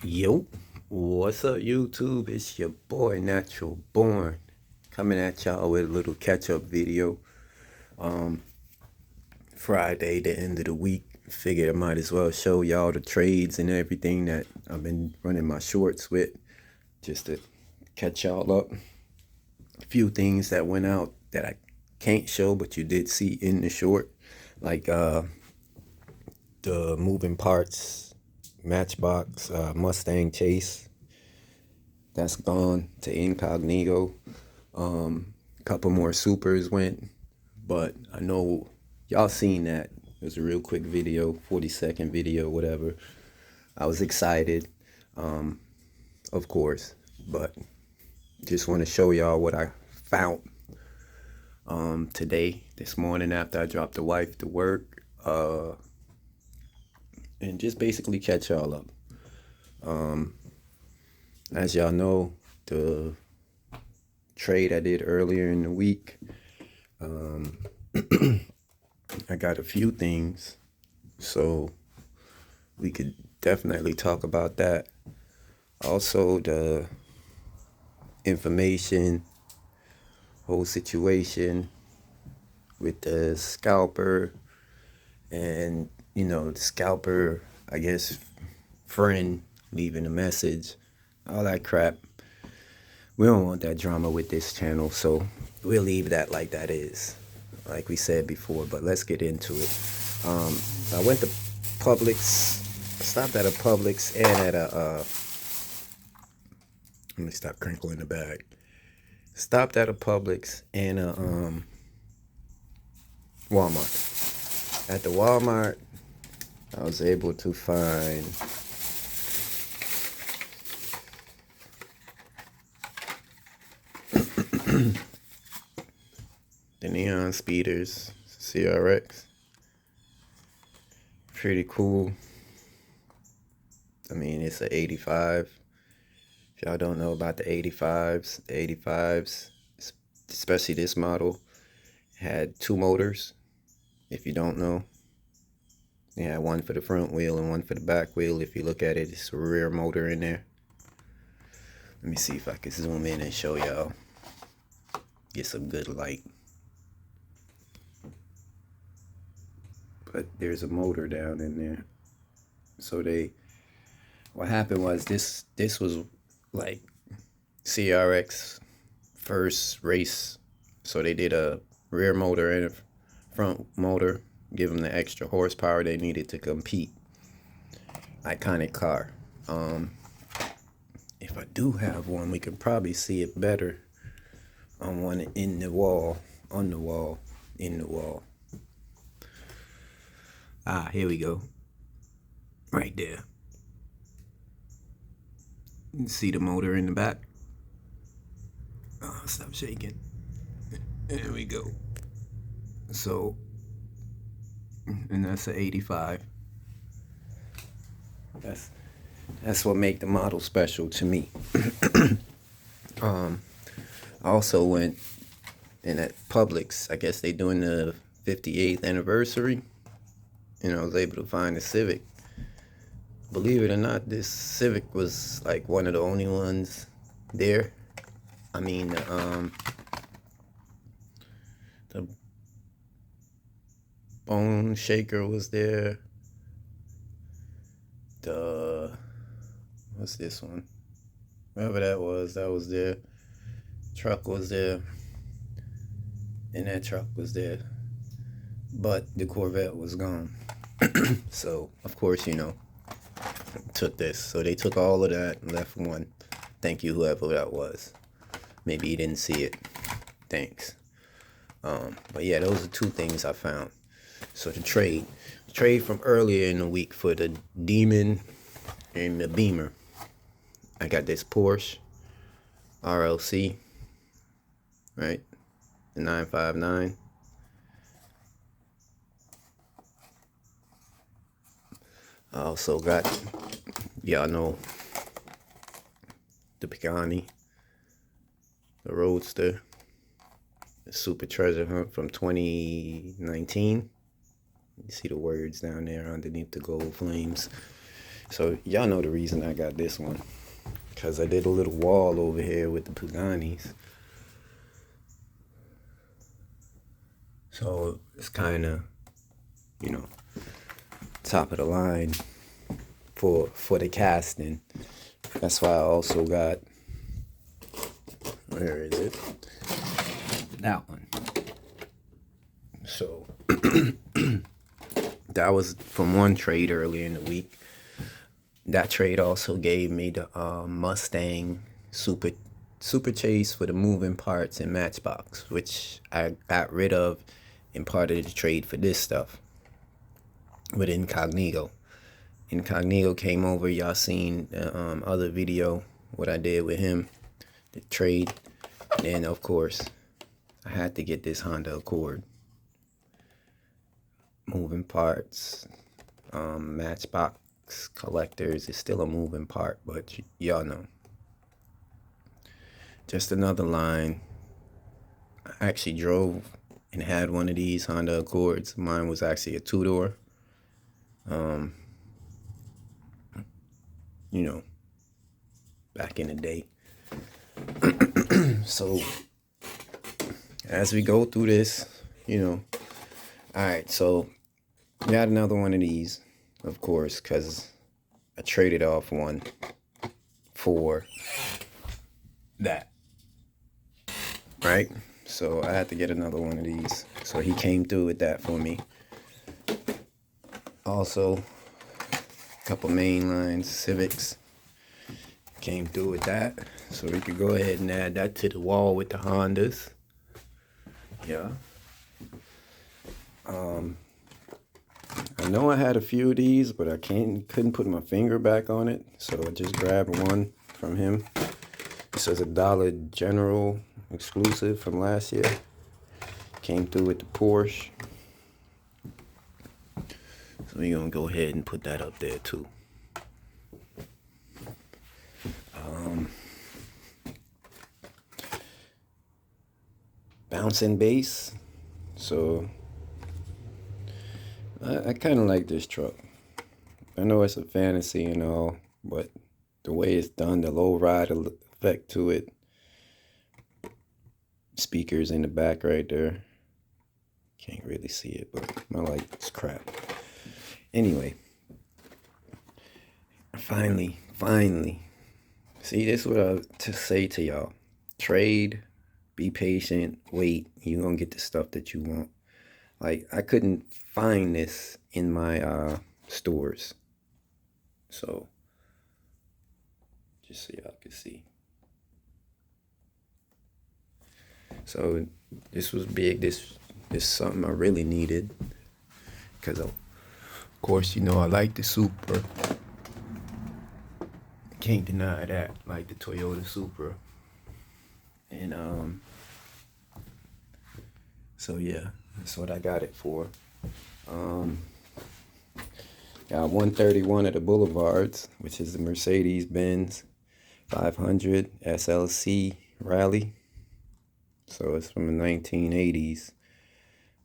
Yo, what's up, YouTube? It's your boy Natural Born coming at y'all with a little catch-up video. Friday, the end of the week. Figured I might as well show y'all the trades and everything that I've been running my shorts with, just to catch y'all up. A few things that went out that I can't show, but you did see in the short, like the moving parts, Matchbox, Mustang Chase. That's gone to incognito. A couple more supers went, but I know y'all seen that. It was a real quick video, 40-second video, whatever. I was excited, of course, but just want to show y'all what I found today, this morning after I dropped the wife to work, and just basically catch y'all up. As y'all know, the trade I did earlier in the week, I got a few things, so we could definitely talk about that. Also, the information, whole situation with the scalper, and the scalper, I guess, friend leaving a message, all that crap. We don't want that drama with this channel, so we'll leave that like that is, like we said before. But let's get into it. I went to Publix, stopped at a Publix and at a let me stop crinkling the bag. Stopped at a Publix and a Walmart. At the Walmart, I was able to find the Neon Speeders CRX. Pretty cool. I mean, it's an 85. If y'all don't know about the 85s, especially this model, had two motors. If you don't know, it had one for the front wheel and one for the back wheel. If you look at it, it's a rear motor in there. Let me see if I can zoom in and show y'all. Get some good light. But there's a motor down in there. So what happened was this was like CRX first race. So they did a rear motor and a front motor, give them the extra horsepower they needed to compete. Iconic car. If I do have one, we can probably see it better on one in the wall, on the wall, in the wall. Here we go. Right there. You can see the motor in the back. Stop shaking. There we go. So, and that's an 85. That's what make the model special to me. I also went in at Publix. I guess they doing the 58th anniversary, and I was able to find a Civic. Believe it or not, this Civic was like one of the only ones there. I mean, the Bone Shaker was there. What's this one? Whatever that was there. Truck was there. And that truck was there. But the Corvette was gone. So, of course, took this. So they took all of that and left one. Thank you, whoever that was. Maybe you didn't see it. Thanks. But yeah, those are two things I found. So the trade from earlier in the week for the Demon and the Beamer. I got this Porsche RLC, right? The 959. I also got, y'all know, the Pagani, the Roadster, the Super Treasure Hunt from 2019. You see the words down there underneath the gold flames. So y'all know the reason I got this one, because I did a little wall over here with the Paganis. So it's kind of, you know, top of the line for the casting. That's why I also got, where is it? That one. So that was from one trade earlier in the week. That trade also gave me the Mustang Super Chase for the moving parts and Matchbox, which I got rid of in part of the trade for this stuff with Incognito. Incognito came over. Y'all seen the other video, what I did with him, the trade. And then, of course, I had to get this Honda Accord. Moving parts, Matchbox collectors. It's still a moving part, but y'all know. Just another line. I actually drove and had one of these Honda Accords. Mine was actually a two-door. You know, back in the day. So as we go through this, you know, all right, so got another one of these, of course, because I traded off one for that, right? So I had to get another one of these. So he came through with that for me. Also, a couple main lines, Civics, came through with that. So we could go ahead and add that to the wall with the Hondas. Yeah. I know I had a few of these, but I couldn't put my finger back on it. So I just grabbed one from him. This is a Dollar General exclusive from last year. Came through with the Porsche. So we're going to go ahead and put that up there too. Bouncing bass. So I kind of like this truck. I know it's a fantasy and all, but the way it's done, the low ride effect to it, speakers in the back right there. Can't really see it, but my light's crap. Anyway, finally, see, this is what I to say to y'all. Trade, be patient, wait. You're going to get the stuff that you want. Like, I couldn't find this in my stores. So, just so y'all can see. So, this was big. This is something I really needed. Because, of course, you know, I like the Supra. Can't deny that. Like the Toyota Supra. And, so yeah, that's what I got it for. Got 131 of the Boulevards, which is the Mercedes-Benz 500 SLC Rally. So it's from the 1980s.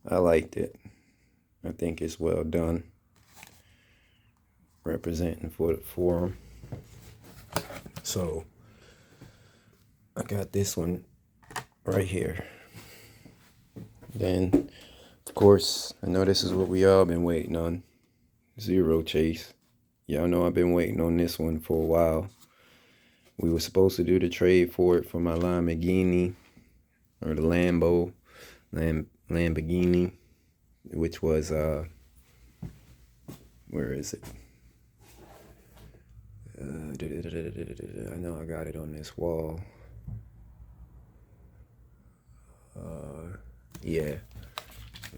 I liked it. I think it's well done. Representing for the forum. So I got this one right here. Then, of course, I know this is what we all been waiting on. Zero Chase. Y'all know I've been waiting on this one for a while. We were supposed to do the trade for it for my Lamborghini, or the Lamborghini, which was, where is it? I know I got it on this wall. Yeah,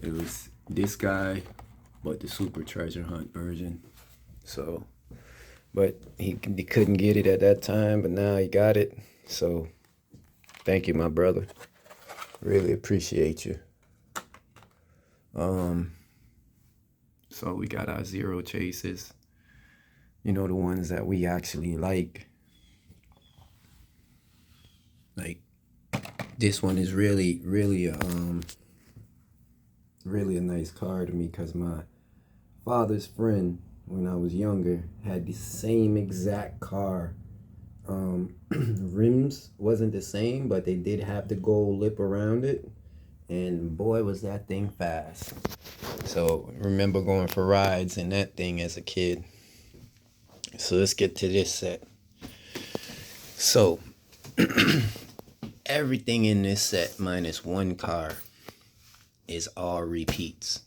it was this guy, but the Super Treasure Hunt version. So, but he couldn't get it at that time, but now he got it. So, thank you, my brother. Really appreciate you. So we got our Zero Chases. You know, the ones that we actually like. Like, this one is really, really a nice car to me, because my father's friend when I was younger, had the same exact car. Rims wasn't the same, but they did have the gold lip around it. And boy, was that thing fast. So remember going for rides in that thing as a kid. So let's get to this set. So everything in this set minus one car is all repeats.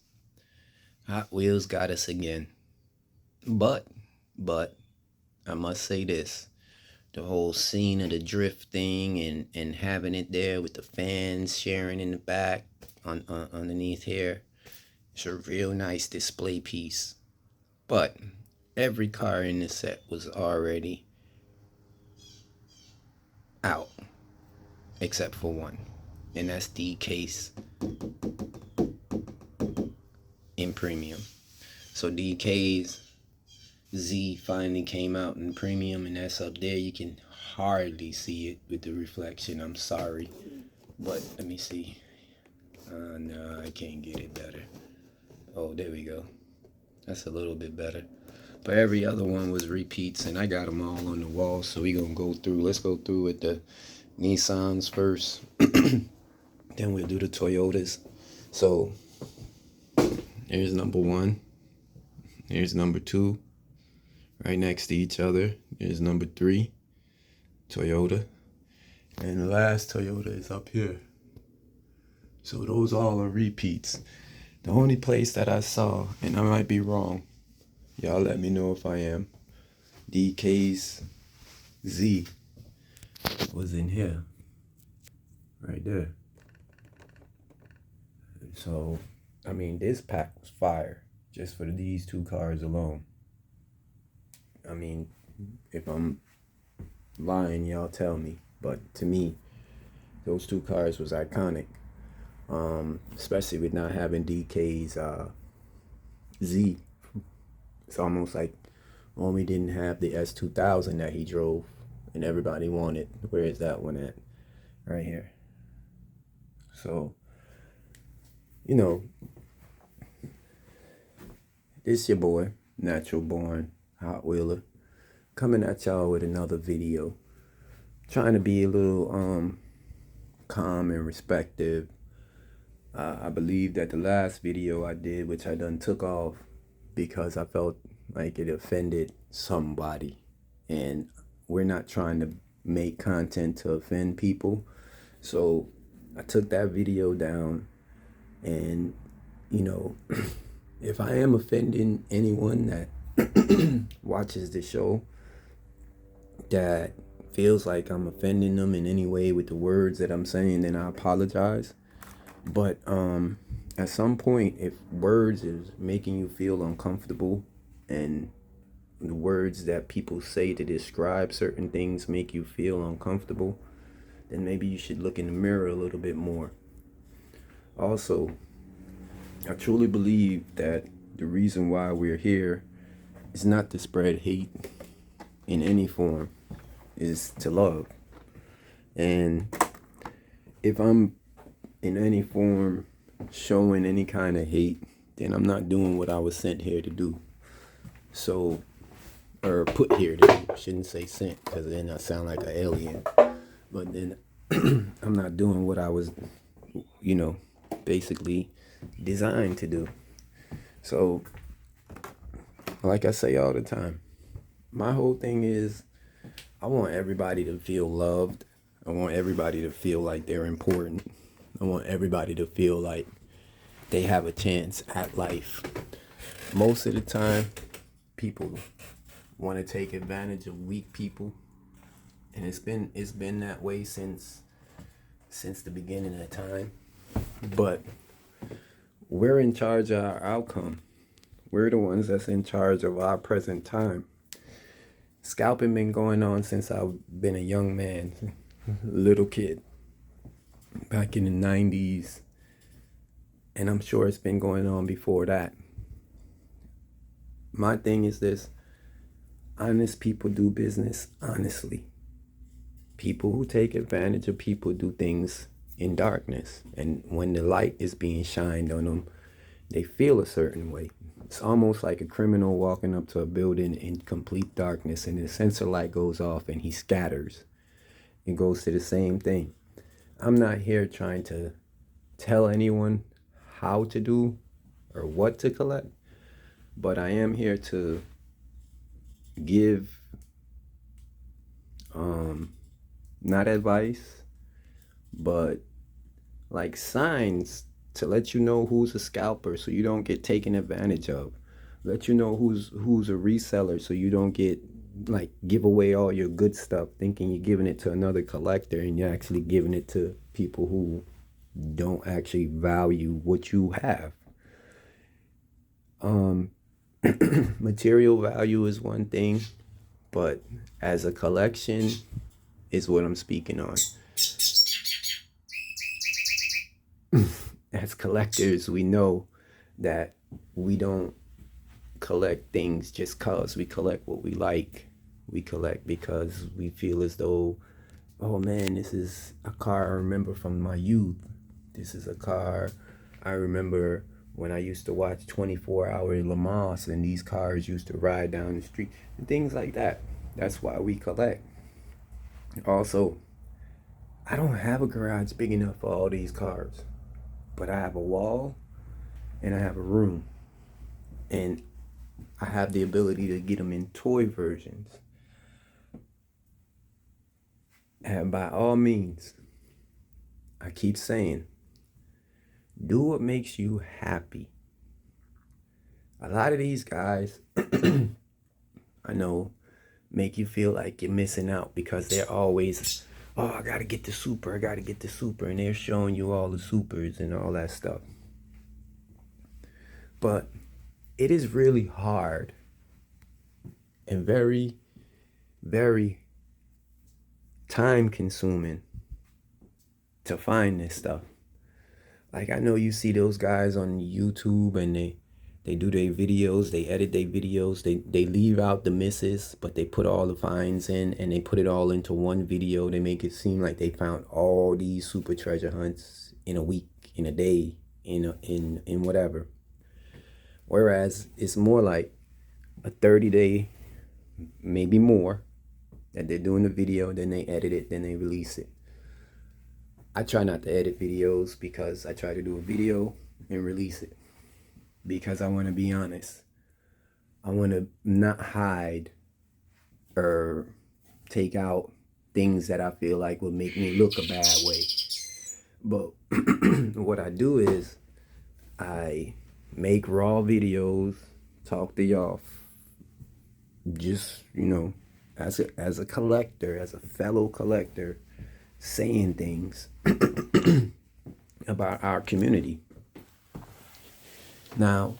Hot Wheels got us again. But I must say this. The whole scene of the drift thing and having it there with the fans sharing in the back underneath here. It's a real nice display piece. But every car in this set was already out except for one. And that's the case in premium. So DK's Z finally came out in premium, and that's up there. You can hardly see it with the reflection. I'm sorry. But let me see. No, I can't get it better. Oh, there we go. That's a little bit better. But every other one was repeats, and I got them all on the wall. So we're going to go through. Let's go through with the Nissans first. Then we'll do the Toyotas. So here's number one. Here's number two. Right next to each other. Here's number three. Toyota. And the last Toyota is up here. So those all are repeats. The only place that I saw, and I might be wrong, y'all let me know if I am, DK's Z was in here. Right there. So, I mean, this pack was fire just for these two cars alone. I mean, if I'm lying, y'all tell me. But to me, those two cars was iconic. Especially with not having DK's Z. It's almost like Omi didn't have the S2000 that he drove and everybody wanted. Where is that one at? Right here. So, you know, this your boy, Natural Born Hot Wheeler, coming at y'all with another video. Trying to be a little calm and respectful. I believe that the last video I did, which I done took off because I felt like it offended somebody. And we're not trying to make content to offend people. So I took that video down. And, you know, if I am offending anyone that watches the show, that feels like I'm offending them in any way with the words that I'm saying, then I apologize. But at some point, if words is making you feel uncomfortable and the words that people say to describe certain things make you feel uncomfortable, then maybe you should look in the mirror a little bit more. Also, I truly believe that the reason why we're here is not to spread hate in any form, is to love. And if I'm in any form showing any kind of hate, then I'm not doing what I was sent here to do. So, or put here to do. I shouldn't say sent, because then I sound like an alien. But then I'm not doing what I was, you know, basically designed to do. So, like I say all the time, my whole thing is I want everybody to feel loved. I want everybody to feel like they're important. I want everybody to feel like they have a chance at life. Most of the time, people want to take advantage of weak people, and it's been that way since the beginning of time. But we're in charge of our outcome. We're the ones that's in charge of our present time. Scalping been going on since I've been a young man, little kid, back in the 90s. And I'm sure it's been going on before that. My thing is this: honest people do business honestly. People who take advantage of people do things in darkness. And when the light is being shined on them, they feel a certain way. It's almost like a criminal walking up to a building in complete darkness and the sensor light goes off and he scatters. It goes to the same thing. I'm not here trying to tell anyone how to do or what to collect, but I am here to give not advice, but like signs to let you know who's a scalper so you don't get taken advantage of. Let you know who's a reseller so you don't get like give away all your good stuff thinking you're giving it to another collector and you're actually giving it to people who don't actually value what you have. Material value is one thing, but as a collection is what I'm speaking on. As collectors, we know that we don't collect things just cause we collect what we like. We collect because we feel as though, oh man, this is a car I remember from my youth. This is a car I remember when I used to watch 24-hour Le Mans and these cars used to ride down the street and things like that. That's why we collect. Also, I don't have a garage big enough for all these cars, but I have a wall and I have a room. And I have the ability to get them in toy versions. And by all means, I keep saying, do what makes you happy. A lot of these guys, I know, make you feel like you're missing out because they're always, oh, I gotta get the super, and they're showing you all the supers and all that stuff. But it is really hard and very, very time consuming to find this stuff. Like I know you see those guys on YouTube and they do their videos, they edit their videos, they leave out the misses, but they put all the finds in and they put it all into one video. They make it seem like they found all these super treasure hunts in a week, in a day, in whatever. Whereas it's more like a 30-day, maybe more, that they're doing the video, then they edit it, then they release it. I try not to edit videos because I try to do a video and release it because I want to be honest. I want to not hide or take out things that I feel like would make me look a bad way. But what I do is I make raw videos, talk to y'all, just, as a collector, as a fellow collector, saying things about our community. Now,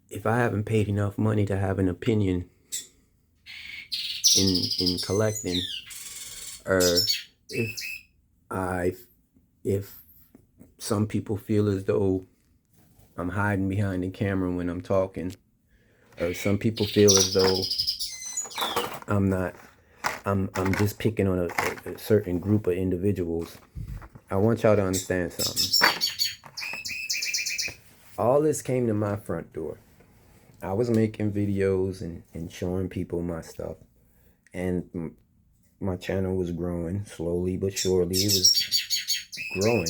if I haven't paid enough money to have an opinion in collecting, or if some people feel as though I'm hiding behind the camera when I'm talking, or some people feel as though I'm just picking on a certain group of individuals, I want y'all to understand something. All this came to my front door. I was making videos and showing people my stuff. And my channel was growing slowly but surely. It was growing.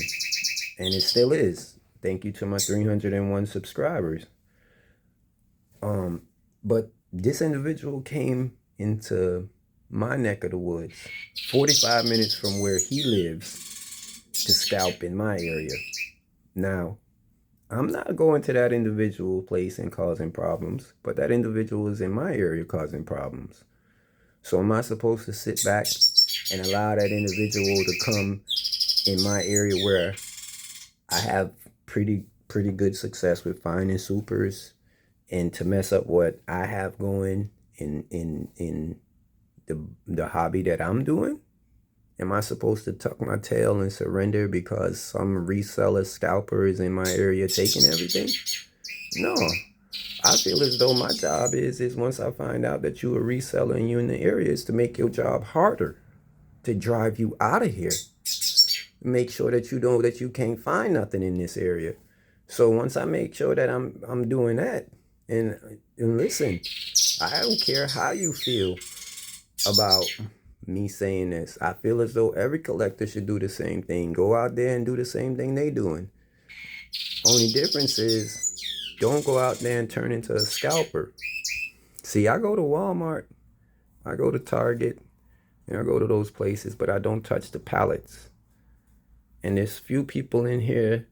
And it still is. Thank you to my 301 subscribers. But this individual came into my neck of the woods, 45 minutes from where he lives, to scalp in my area. Now, I'm not going to that individual place and causing problems, but that individual is in my area causing problems. So am I supposed to sit back and allow that individual to come in my area where I have pretty good success with finding supers, and to mess up what I have going in the hobby that I'm doing? Am I supposed to tuck my tail and surrender because some reseller scalper is in my area taking everything? No. I feel as though my job is once I find out that you're a reseller and you're in the area, is to make your job harder, to drive you out of here. Make sure that you know that you can't find nothing in this area. So once I make sure that I'm doing that, And listen, I don't care how you feel about me saying this. I feel as though every collector should do the same thing. Go out there and do the same thing they doing. Only difference is don't go out there and turn into a scalper. See, I go to Walmart, I go to Target, and I go to those places, but I don't touch the pallets. And there's few people in here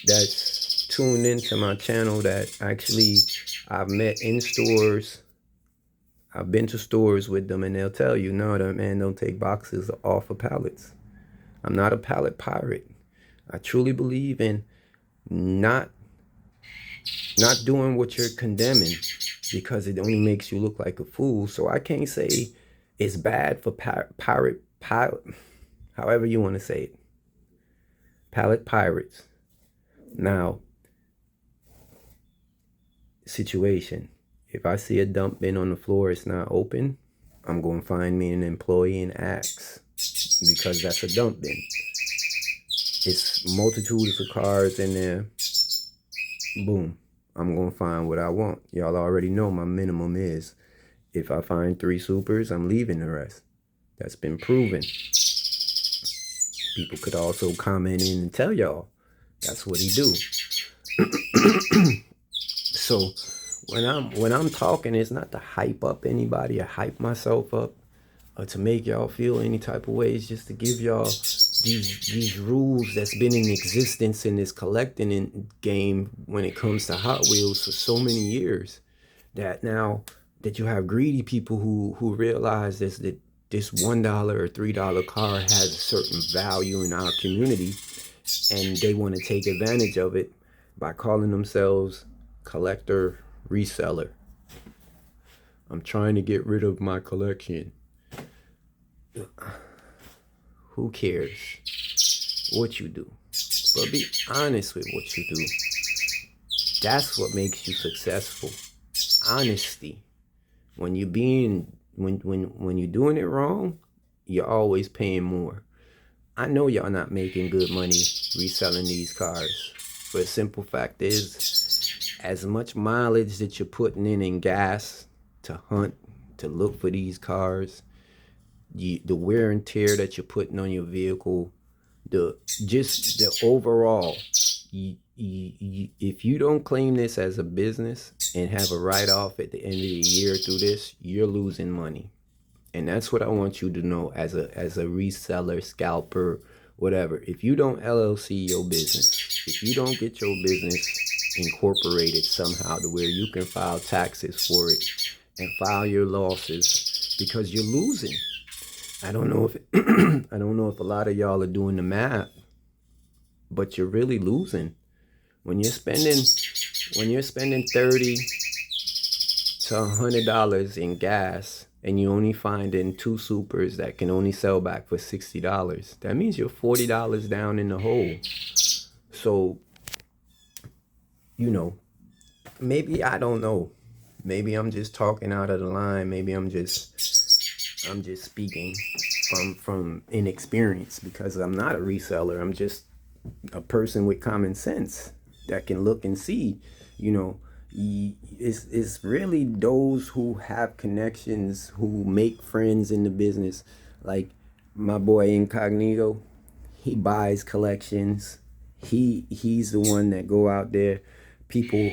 that's tuned into my channel that actually I've met in stores. I've been to stores with them, and they'll tell you, no, that man don't take boxes off of pallets. I'm not a pallet pirate. I truly believe in not doing what you're condemning, because it only makes you look like a fool. So I can't say it's bad for pirate, however you want to say it, pallet pirates. Now, situation. If I see a dump bin on the floor, it's not open, I'm going to find me an employee and ask, because that's a dump bin. It's multitudes of cars in there. Boom. I'm going to find what I want. Y'all already know my minimum is, if I find 3 supers, I'm leaving the rest. That's been proven. People could also comment in and tell y'all that's what he do. So when I'm talking, it's not to hype up anybody or hype myself up or to make y'all feel any type of way. It's just to give y'all these rules that's been in existence in this collecting game when it comes to Hot Wheels for so many years, that now that you have greedy people who realize that this $1 or $3 car has a certain value in our community, and they want to take advantage of it by calling themselves collector reseller. I'm trying to get rid of my collection. Who cares what you do? But be honest with what you do. That's what makes you successful. Honesty. When you're doing it wrong, you're always paying more. I know y'all not making good money reselling these cars, but the simple fact is, as much mileage that you're putting in gas to hunt, to look for these cars, the wear and tear that you're putting on your vehicle, the overall, if you don't claim this as a business and have a write-off at the end of the year through this, you're losing money. And that's what I want you to know as a reseller, scalper, whatever. If you don't LLC your business, if you don't get your business incorporated somehow to where you can file taxes for it and file your losses, because you're losing. I don't know if a lot of y'all are doing the math, but you're really losing. When you're spending $30 to $100 in gas, and you only finding 2 supers that can only sell back for $60, that means you're $40 down in the hole. So, maybe, I don't know. Maybe I'm just talking out of the line. Maybe I'm just speaking from inexperience, because I'm not a reseller. I'm just a person with common sense that can look and see, it's really those who have connections, who make friends in the business. Like my boy Incognito, he buys collections. He's the one that go out there. People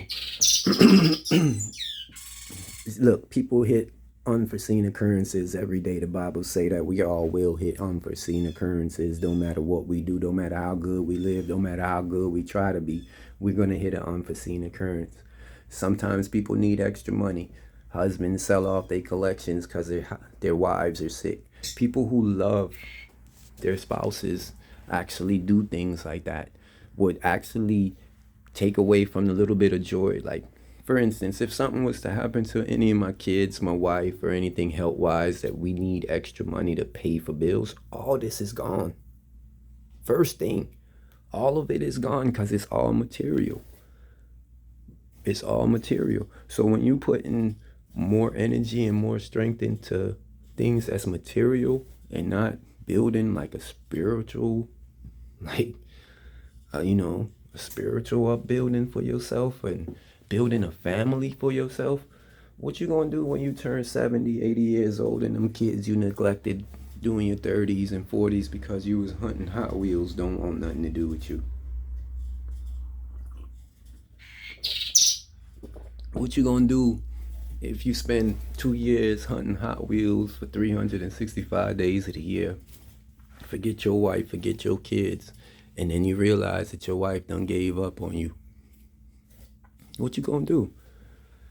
look, people hit unforeseen occurrences every day. The Bible say that we all will hit unforeseen occurrences. Don't matter what we do, don't matter how good we live, don't matter how good we try to be, we're going to hit an unforeseen occurrence. Sometimes people need extra money. Husbands sell off their collections because their wives are sick. People who love their spouses actually do things like that. Would actually take away from the little bit of joy. Like, for instance, if something was to happen to any of my kids, my wife, or anything health-wise that we need extra money to pay for bills, all this is gone. First thing, all of it is gone, because it's all material. It's all material. So when you put in more energy and more strength into things that's material and not building like a spiritual, like, a spiritual upbuilding for yourself, and building a family for yourself. What you gonna do when you turn 70, 80 years old and them kids you neglected doing your 30s and 40s because you was hunting Hot Wheels don't want nothing to do with you? What you gonna do if you spend 2 years hunting Hot Wheels for 365 days of the year? Forget your wife, forget your kids, and then you realize that your wife done gave up on you. What you gonna do?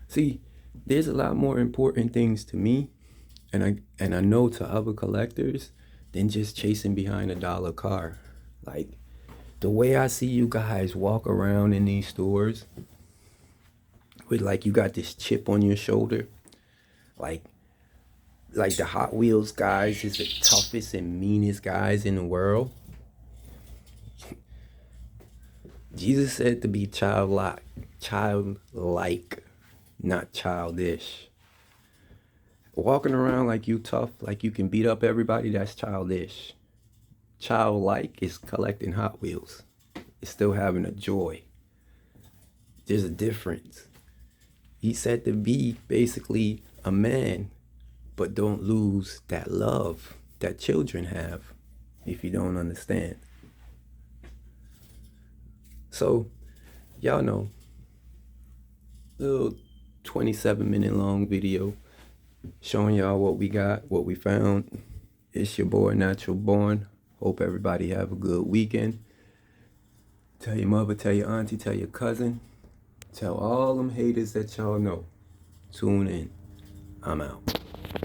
See, there's a lot more important things to me, and I know to other collectors, than just chasing behind a dollar car. Like the way I see you guys walk around in these stores with like you got this chip on your shoulder, like the Hot Wheels guys is the toughest and meanest guys in the world. Jesus said to be childlike, not childish. Walking around like you tough, like you can beat up everybody, that's childish. Childlike is collecting Hot Wheels. It's still having a joy. There's a difference. He said to be basically a man, but don't lose that love that children have, if you don't understand. So, y'all know, little 27-minute long video showing y'all what we got, what we found. It's your boy, Natural Born. Hope everybody have a good weekend. Tell your mother, tell your auntie, tell your cousin. Tell all them haters that y'all know. Tune in. I'm out.